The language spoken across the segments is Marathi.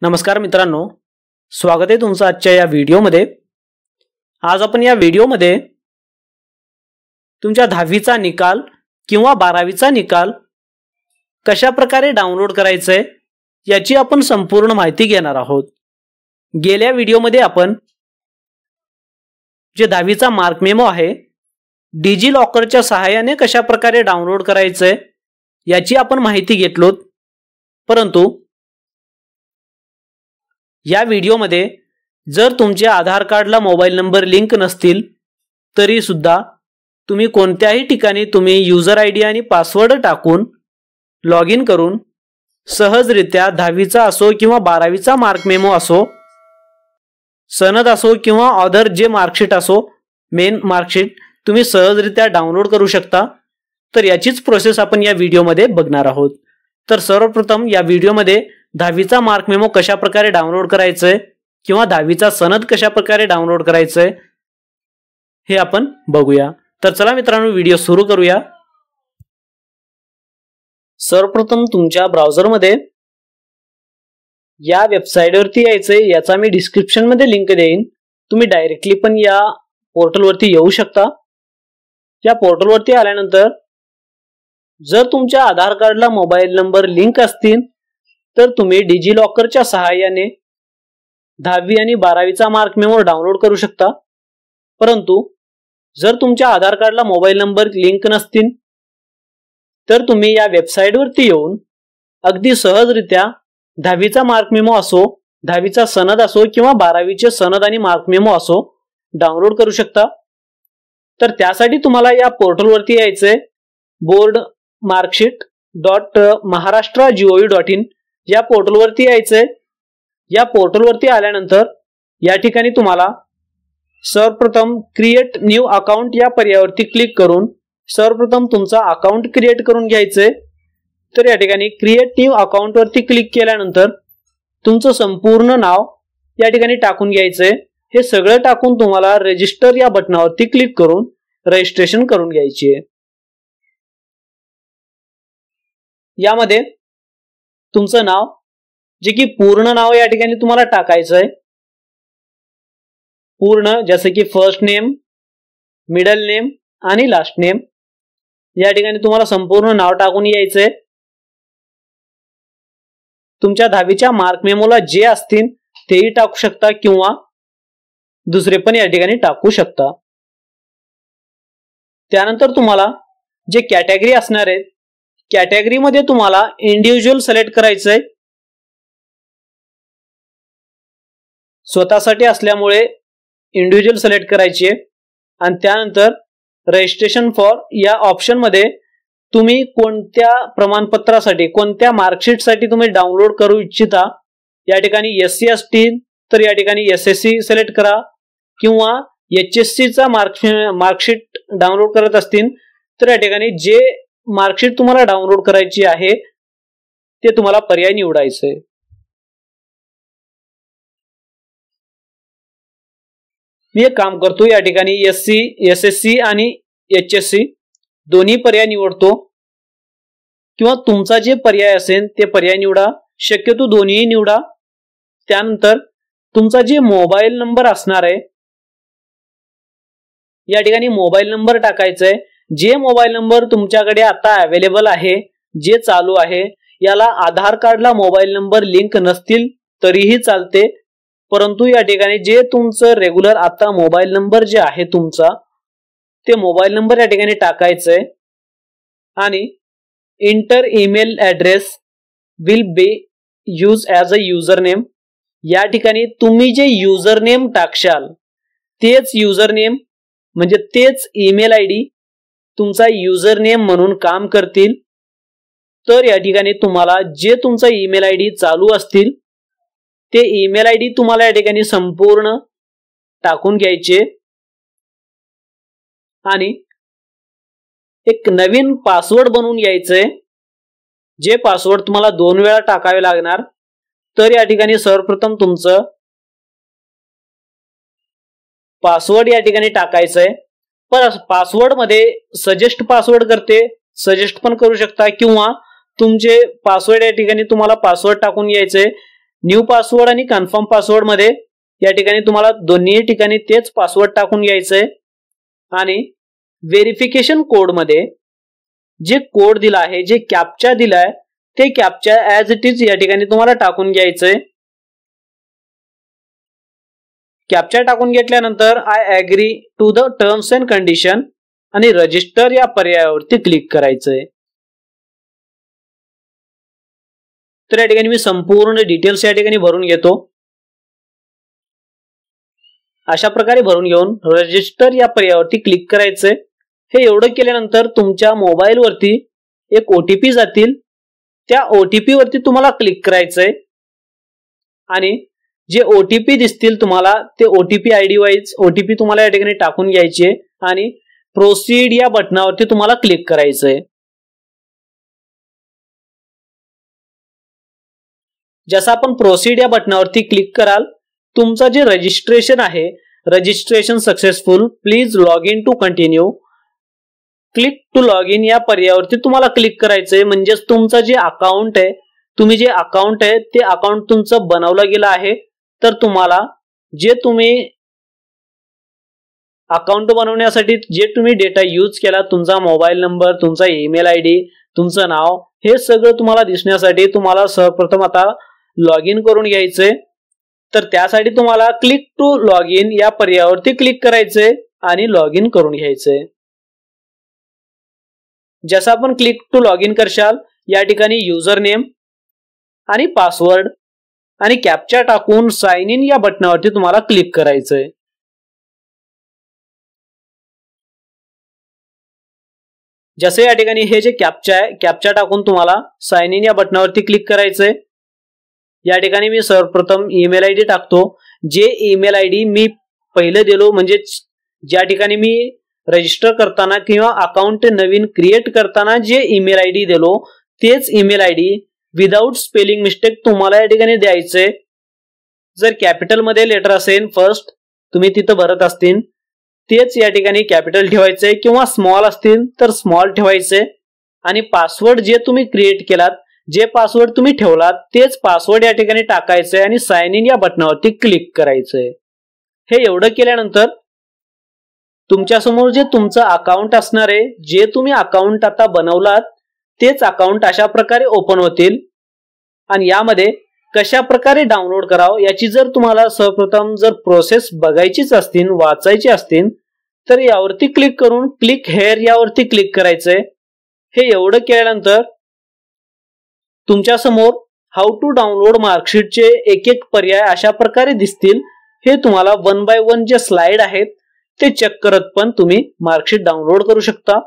नमस्कार मित्रांनो, स्वागत आहे तुमचं आजच्या या व्हिडिओमध्ये। आज आपण या व्हिडिओमध्ये तुमच्या 10वीचा निकाल किंवा 12वीचा निकाल कशा प्रकारे डाउनलोड करायचा आहे याची आपण संपूर्ण माहिती घेणार आहोत। गेल्या व्हिडिओमध्ये आपण जे 10वीचा मार्क मेमो आहे डिजी लॉकरच्या सहाय्याने कशा प्रकारे डाउनलोड करायचे याची आपण माहिती घेतलोत। परंतु या व्हिडिओमध्ये जर तुमच्या आधार कार्डला मोबाईल नंबर लिंक नसतील तरी सुद्धा तुम्ही कोणत्याही ठिकाणी तुम्ही यूजर आयडी आणि पासवर्ड टाकून लॉग इन करून सहजरित्या 10वीचा असो किंवा 12वीचा मार्क मेमो असो, सनद असो किंवा अदर जे मार्कशीट असो, मेन मार्कशीट तुम्ही सहजरित्या डाउनलोड करू शकता। तर याचीच प्रोसेस आपण या व्हिडिओमध्ये बघणार आहोत। तर सर्वप्रथम या व्हिडिओमध्ये 10वीचा मार्क मेमो कशा प्रकारे डाउनलोड करायचंय किंवा 10वीचा सनद कशा प्रकारे डाउनलोड करायचंय हे आपण बघूया। तर चला मित्रांनो, व्हिडिओ सुरू करूया। सर्वप्रथम तुमच्या ब्राउझरमध्ये या वेबसाईटवरती यायचंय, याचा मी डिस्क्रिप्शन मध्ये लिंक देईन। तुम्ही डायरेक्टली पण या पोर्टलवरती येऊ शकता। या पोर्टलवरती आल्यानंतर जर तुमच्या आधार कार्डला मोबाईल नंबर लिंक असतील तर तुम्ही डिजी लॉकरच्या सहाय्याने 10वी आणि 12वीचा मार्क मेमो डाउनलोड करू शकता। परंतु जर तुमच्या आधार कार्डला मोबाईल नंबर लिंक नसतील तर तुम्ही या वेबसाईटवरती येऊन अगदी सहजरित्या 10वीचा मार्क मेमो असो, 10वीचा सनद असो किंवा 12वीचे सनद आणि मार्क मेमो असो डाउनलोड करू शकता। तर त्यासाठी तुम्हाला या पोर्टलवरती यायचंय, boardmarksheet.महाराष्ट्र.gov.in या पोर्टलवरती यायचंय। या पोर्टलवरती आल्यानंतर या ठिकाणी तुम्हाला सर्वप्रथम क्रिएट न्यू अकाउंट या पर्यायावरती क्लिक करून सर्वप्रथम तुमचा अकाउंट क्रिएट करून घ्यायचंय। तर या ठिकाणी क्रिएट न्यू अकाउंट वरती क्लिक केल्यानंतर तुमचं संपूर्ण नाव या ठिकाणी टाकून घ्यायचंय। हे सगळं टाकून तुम्हाला रजिस्टर या बटनावरती क्लिक करून रजिस्ट्रेशन करून घ्यायची आहे। यामध्ये तुमचं नाव, जे की पूर्ण नाव या ठिकाणी तुम्हाला टाकायचं आहे। पूर्ण जसे की फर्स्ट नेम, मिडल नेम आणि लास्ट नेम या ठिकाणी तुम्हाला संपूर्ण नाव टाकून यायचंय। तुमच्या 10वीच्या मार्क मेमोला जे असतील तेही टाकू शकता किंवा दुसरे पण या ठिकाणी टाकू शकता। त्यानंतर तुम्हाला जे कॅटेगरी असणार आहे, कॅटेगरी मध्ये तुम्हाला इंडिव्हिज्युअल सिलेक्ट करायचंय। स्वतःसाठी असल्यामुळे इंडिव्हिज्युअल सिलेक्ट करायची आहे। आणि त्यानंतर रजिस्ट्रेशन फॉर या ऑप्शन मध्ये तुम्ही कोणत्या प्रमाणपत्रासाठी, कोणत्या मार्कशीटसाठी तुम्ही डाउनलोड करू इच्छिता। या ठिकाणी SC असतील तर या ठिकाणी SSC सिलेक्ट करा किंवा HSC चा मार्कशीट डाउनलोड करत असतील तर या ठिकाणी जे मार्कशीट तुम्हाला डाउनलोड करायची आहे ते तुम्हाला पर्याय निवडायचंय। मी एक काम करतो, या ठिकाणी SC, SSC आणि HSC दोन्ही पर्याय निवडतो किंवा तुमचा जे पर्याय असेल ते पर्याय निवडा, शक्यतो दोन्ही निवडा। त्यानंतर तुमचा जे मोबाईल नंबर असणार आहे या ठिकाणी मोबाईल नंबर टाकायचा आहे। जे मोबाईल नंबर तुमच्याकडे आता अवेलेबल आहे, जे चालू आहे, याला आधार कार्डला मोबाईल नंबर लिंक नसतील तरीही चालते। परंतु या ठिकाणी जे तुमचं रेग्युलर आता मोबाईल नंबर जे आहे तुमचा ते मोबाईल नंबर या ठिकाणी टाकायचंय आणि inter email address will be use as a user name. या ठिकाणी तुम्ही जे युजर नेम टाकशाल तेच युजर नेम म्हणजे तेच ईमेल आयडी तुमचा युजर नेम म्हणून काम करतील। तर या ठिकाणी तुम्हाला जे तुमचा ईमेल आयडी चालू असतील ते ईमेल आयडी तुम्हाला या ठिकाणी संपूर्ण टाकून घ्यायचे आणि एक नवीन पासवर्ड बनवून घ्यायचंय, जे पासवर्ड तुम्हाला 2 वेळा टाकावे लागणार। तर या ठिकाणी सर्वप्रथम तुमचं पासवर्ड या ठिकाणी टाकायचंय। पण पासवर्ड मध्ये सजेस्ट पासवर्ड करते, सजेस्ट पण करू शकता किंवा तुमचे पासवर्ड या ठिकाणी तुम्हाला पासवर्ड टाकून घ्यायचंय न्यू पासवर्ड आणि कन्फर्म पासवर्ड मध्ये या ठिकाणी तुम्हाला दोन्ही ठिकाणी तेच पासवर्ड टाकून घ्यायचंय आणि व्हेरिफिकेशन कोड मध्ये जे कोड दिला आहे, जे कॅप्चा दिलाय ते कॅप्चा ऍज इट इज या ठिकाणी तुम्हाला टाकून घ्यायचंय. कॅप्चा टाकून घेतल्यानंतर I agree to the terms and condition आणि रजिस्टर या पर्यायावरती क्लिक करायचंय. तर या ठिकाणी मी संपूर्ण डिटेल्स या ठिकाणी भरून घेतो. अशा प्रकारे भरून घेऊन रजिस्टर या पर्यायावरती क्लिक करायचंय. हे एवढं केल्यानंतर तुमच्या मोबाईल वरती एक ओटीपी जातील. त्या ओटीपी वरती तुम्हाला क्लिक करायचंय आणि जे ओटीपी दिसतील तुम्हाला ते ओटीपी आयडी वाईज ओटीपी तुम्हाला या ठिकाणी टाकून घ्यायचे आणि प्रोसीड या बटनावरती तुम्हाला क्लिक करायचंय. जसं आपण प्रोसीड या बटनावरती क्लिक कराल, तुमचं जे रजिस्ट्रेशन आहे, registration successful, please log in to continue, click to log in या पर्यायावरती तुम्हाला क्लिक करायचंय. म्हणजेच तुमचं जे अकाउंट आहे, तुम्ही जे अकाउंट आहे ते अकाउंट तुमचं बनवलं गेलं आहे. तर तुम्हाला जे तुम्ही अकाउंट बनवण्यासाठी जे तुम्ही डेटा यूज केला, तुमचा मोबाईल नंबर, तुमचा ईमेल आयडी, तुमचं नाव, हे सगळं तुम्हाला दिसण्यासाठी तुम्हाला सर्वप्रथम आता लॉग इन करून घ्यायचंय. तर त्यासाठी तुम्हाला क्लिक टू लॉग इन या पर्यायावरती क्लिक करायचंय आणि लॉग इन करून घ्यायचंय. जसं आपण क्लिक टू लॉग इन करशाल, या ठिकाणी युजर नेम आणि पासवर्ड आणि कॅप्चा टाकून साइन इन या बटनावरती तुम्हाला क्लिक करायचंय. जसे या ठिकाणी हे जे कॅप्चा आहे, कॅप्चा टाकून तुम्हाला साइन इन या बटनावरती क्लिक करायचंय. या ठिकाणी मी सर्वप्रथम ईमेल आयडी टाकतो. जे ईमेल आयडी मी पहिले दिलो, म्हणजे ज्या ठिकाणी मी रजिस्टर करताना किंवा अकाउंट नवीन क्रिएट करताना जे ईमेल आयडी दिलो, तेच email ID without spelling mistake तुम्हाला या ठिकाणी द्यायचंय. जर कॅपिटल मध्ये लेटर असेल फर्स्ट, तुम्ही तिथं भरत असतील, तेच या ठिकाणी कॅपिटल ठेवायचंय किंवा स्मॉल असतील तर स्मॉल ठेवायचंय. आणि पासवर्ड जे तुम्ही क्रिएट केलात, जे पासवर्ड तुम्ही ठेवलात, तेच पासवर्ड या ठिकाणी टाकायचंय आणि साइन इन या बटनावरती क्लिक करायचंय. हे एवढं केल्यानंतर तुमच्या समोर जे तुमचं अकाउंट असणार आहे, जे तुम्ही अकाउंट आता बनवलात, तेच अकाउंट अशा प्रकारे ओपन होतील. आणि यामध्ये कशा प्रकारे डाउनलोड करावं याची जर तुम्हाला सर्वप्रथम जर प्रोसेस बघायचीच असतील, वाचायची असतील, तर यावरती क्लिक करून क्लिक हेअर यावरती क्लिक करायचंय. हे एवढं केल्यानंतर तुमच्या समोर हाऊ टू डाउनलोड मार्कशीटचे एक एक पर्याय अशा प्रकारे दिसतील. हे तुम्हाला वन बाय वन जे स्लाइड आहेत ते चेक करत पण तुम्ही मार्कशीट डाउनलोड करू शकता,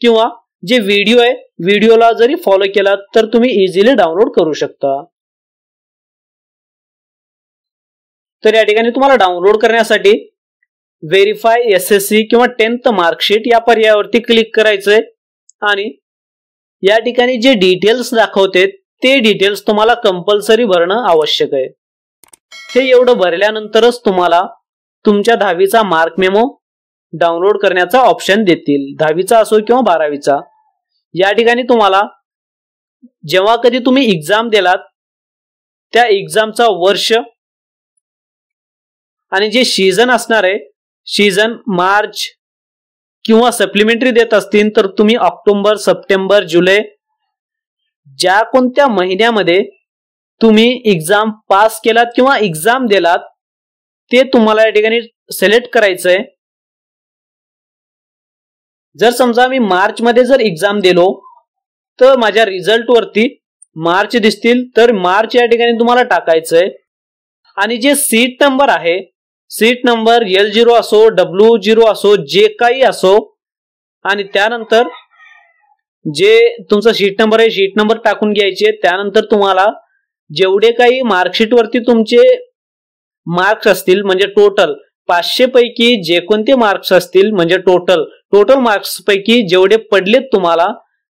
किंवा जे व्हिडिओ आहे, व्हिडिओला जरी फॉलो केला तर तुम्ही इझिली डाउनलोड करू शकता. तर या ठिकाणी तुम्हाला डाउनलोड करण्यासाठी व्हेरीफाय एसएससी किंवा 10th मार्कशीट या पर्यायावरती क्लिक करायचंय आणि या ठिकाणी जे डिटेल्स दाखवते ते डिटेल्स तुम्हाला कंपल्सरी भरणं आवश्यक आहे. हे एवढं भरल्यानंतरच तुम्हाला तुमच्या 10वीचा मार्क मेमो डाउनलोड करण्याचा ऑप्शन देतील, 10वीचा असो किंवा 12वीचा. या ठिकाणी तुम्हाला जेव्हा कधी तुम्ही एक्झाम दिलात त्या एक्झामचा वर्ष आणि जे सीझन असणार आहे, सीझन मार्च किंवा सप्लिमेंटरी देत असतील तर तुम्ही ऑक्टोबर, सप्टेंबर, जुलै ज्या कोणत्या महिन्यामध्ये तुम्ही एक्झाम पास केलात किंवा एक्झाम दिलात ते तुम्हाला या ठिकाणी सिलेक्ट करायचंय. जर समजा मी मार्च मध्ये जर एक्झाम दिलो तर माझ्या रिझल्ट वरती मार्च दिसतील, तर मार्च या ठिकाणी तुम्हाला टाकायचंय. आणि जे सीट नंबर आहे, सीट नंबर L0 असो, W0 असो, जे काही असो, आणि त्यानंतर जे तुमचा शीट नंबर आहे, शीट नंबर टाकून घ्यायचे. त्यानंतर तुम्हाला जेवढे काही मार्कशीट वरती तुमचे मार्क्स असतील, म्हणजे टोटल 500 पैकी जे कोणते मार्क्स असतील, म्हणजे टोटल मार्क्स पैकी जेवढे पडलेत तुम्हाला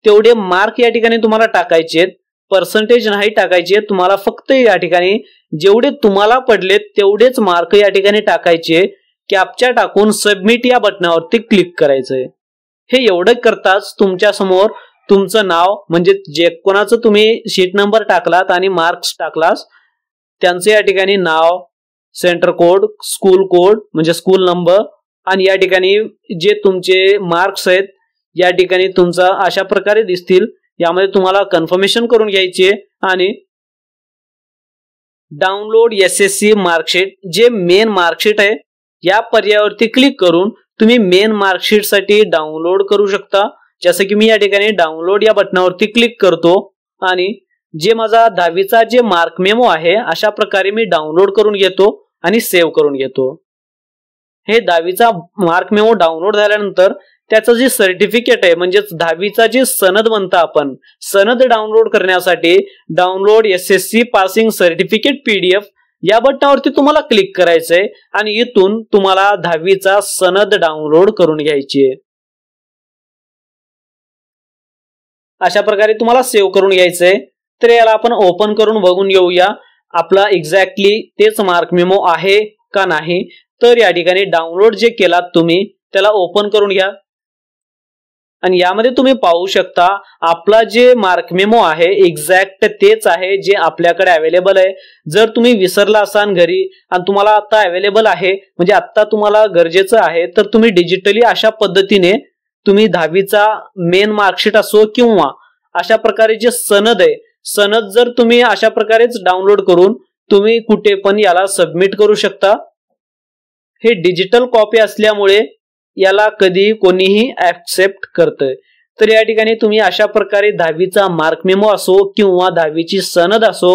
तेवढे मार्क या ठिकाणी तुम्हाला टाकायचे. पर्सेंटेज नाही टाकायचे, तुम्हाला फक्त या ठिकाणी जेवढे तुम्हाला पडलेत तेवढेच मार्क या ठिकाणी टाकायचे. कॅप्चा टाकून सबमिट या बटनावरती क्लिक करायचंय. हे एवढं करताच तुमच्या समोर तुमचं नाव, म्हणजे जे कोणाचं तुम्ही शीट नंबर टाकलात आणि मार्क्स टाकलास, त्यांचे या ठिकाणी नाव, सेंटर कोड, स्कूल कोड म्हणजे स्कूल नंबर आणि या ठिकाणी जे तुमचे मार्क्स आहेत या ठिकाणी तुमचा अशा प्रकारे दिसतील. यामध्ये तुम्हाला कन्फर्मेशन करून घ्यायची आहे आणि डाउनलोड SSC मार्कशीट जे मेन मार्कशीट आहे या पर्यायावरती क्लिक करून तुम्ही मेन मार्कशीट साठी डाउनलोड करू शकता. जसं की मी या ठिकाणी डाउनलोड या बटनावरती क्लिक करतो आणि जे माझा 10वीचा जे मार्क मेमो आहे अशा प्रकारे मी डाउनलोड करून घेतो आणि सेव्ह करून घेतो. हे 10वीचा मार्क मेमो डाउनलोड झाल्यानंतर त्याचं जे सर्टिफिकेट आहे म्हणजे 10वीचा जे सनद म्हणता आपण, सनद डाउनलोड करण्यासाठी download SSC passing certificate PDF या बटनावरती तुम्हाला क्लिक करायचंय आणि इथून तुम्हाला 10वीचा सनद डाउनलोड करून घ्यायची आहे. अशा प्रकारे तुम्हाला सेव्ह करून घ्यायचंय. तर याला आपण ओपन करून बघून घेऊया आपला एक्झॅक्टली तेच मार्क मेमो आहे का नाही. तर या ठिकाणी डाउनलोड जे केलात तुम्ही त्याला ओपन करून घ्या आणि यामध्ये तुम्ही पाहू शकता आपला जे मार्क मेमो आहे एक्झॅक्ट तेच आहे जे आपल्याकडे अवेलेबल आहे. जर तुम्ही विसरला असाल घरी आणि तुम्हाला आता अवेलेबल आहे म्हणजे आता तुम्हाला गरजेचं आहे तर तुम्ही डिजिटली अशा पद्धतीने तुम्ही 10वीचा मेन मार्कशीट असो किंवा अशा प्रकारे जे सनद आहे सनद जर तुम्ही अशा प्रकारेच डाउनलोड करून तुम्ही कुठे पण याला सबमिट करू शकता. हे डिजिटल कॉपी असल्यामुळे याला कधी कोणीही ऍक्सेप्ट करतंय. तर या ठिकाणी तुम्ही अशा प्रकारे 10वीचा मार्क मेमो असो किंवा 10वीची सनद असो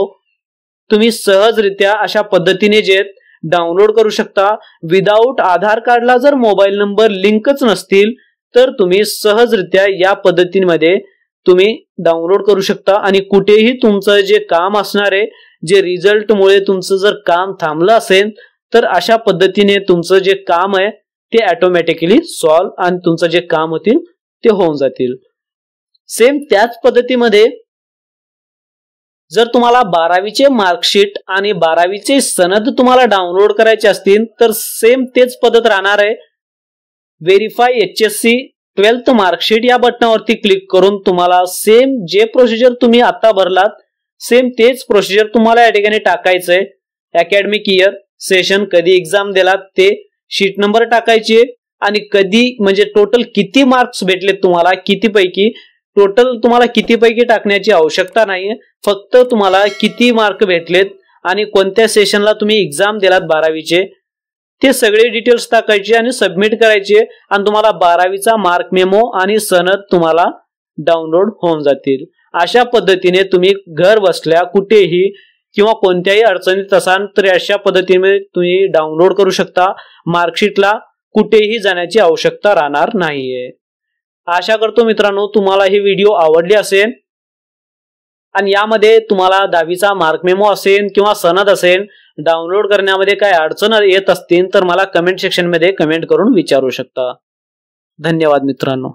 तुम्ही सहजरित्या अशा पद्धतीने जे डाउनलोड करू शकता. विदाऊट आधार कार्डला जर मोबाईल नंबर लिंकच नसतील तर तुम्ही सहजरित्या या पद्धतीमध्ये तुम्ही डाउनलोड करू शकता आणि कुठेही तुमचं जे काम असणार आहे जे रिझल्टमुळे तुमचं जर काम थांबलं असेल तर अशा पद्धतीने तुमचं जे काम आहे ते ऑटोमॅटिकली सॉल्व्ह आणि तुमचं जे काम होतील ते होऊन जातील. सेम त्याच पद्धतीमध्ये जर तुम्हाला 12वीचे मार्कशीट आणि 12वीचे सनद तुम्हाला डाउनलोड करायचे असतील तर सेम तेच पद्धत राहणार आहे. व्हेरीफाय HSC 12th मार्कशीट या बटनावरती क्लिक करून तुम्हाला सेम जे प्रोसिजर तुम्ही आता भरलात सेम तेच प्रोसिजर तुम्हाला या ठिकाणी टाकायचंय. अकॅडमिक इयर, सेशन, कधी एक्झाम दिलात ते, शीट नंबर टाकायचे आणि कधी म्हणजे टोटल किती मार्क्स भेटले तुम्हाला, किती पैकी, टोटल तुम्हाला किती पैकी टाकण्याची आवश्यकता नाहीये. फक्त तुम्हाला किती मार्क भेटलेत आणि कोणत्या सेशनला तुम्ही एक्झाम दिलात 12वीचे ते सगळे डिटेल्स टाकायचे आणि सबमिट करायचे आणि तुम्हाला 12वीचा मार्क मेमो आणि सनद तुम्हाला डाउनलोड होऊन जातील. अशा पद्धतीने तुम्ही घर बसल्या कुठेही किंवा कोणत्याही अडचणीत असाल तर अशा पद्धतीने तुम्ही डाउनलोड करू शकता. मार्कशीटला कुठेही जाण्याची आवश्यकता राहणार नाहीये. आशा करतो मित्रांनो तुम्हाला ही व्हिडिओ आवडली असेल आणि यामध्ये तुम्हाला 10वीचा मार्क मेमो असेल किंवा सनद असेल डाउनलोड करण्यामध्ये काय अडचण येत असतील तर मला कमेंट सेक्शन मध्ये कमेंट करून विचारू शकता. धन्यवाद मित्रांनो.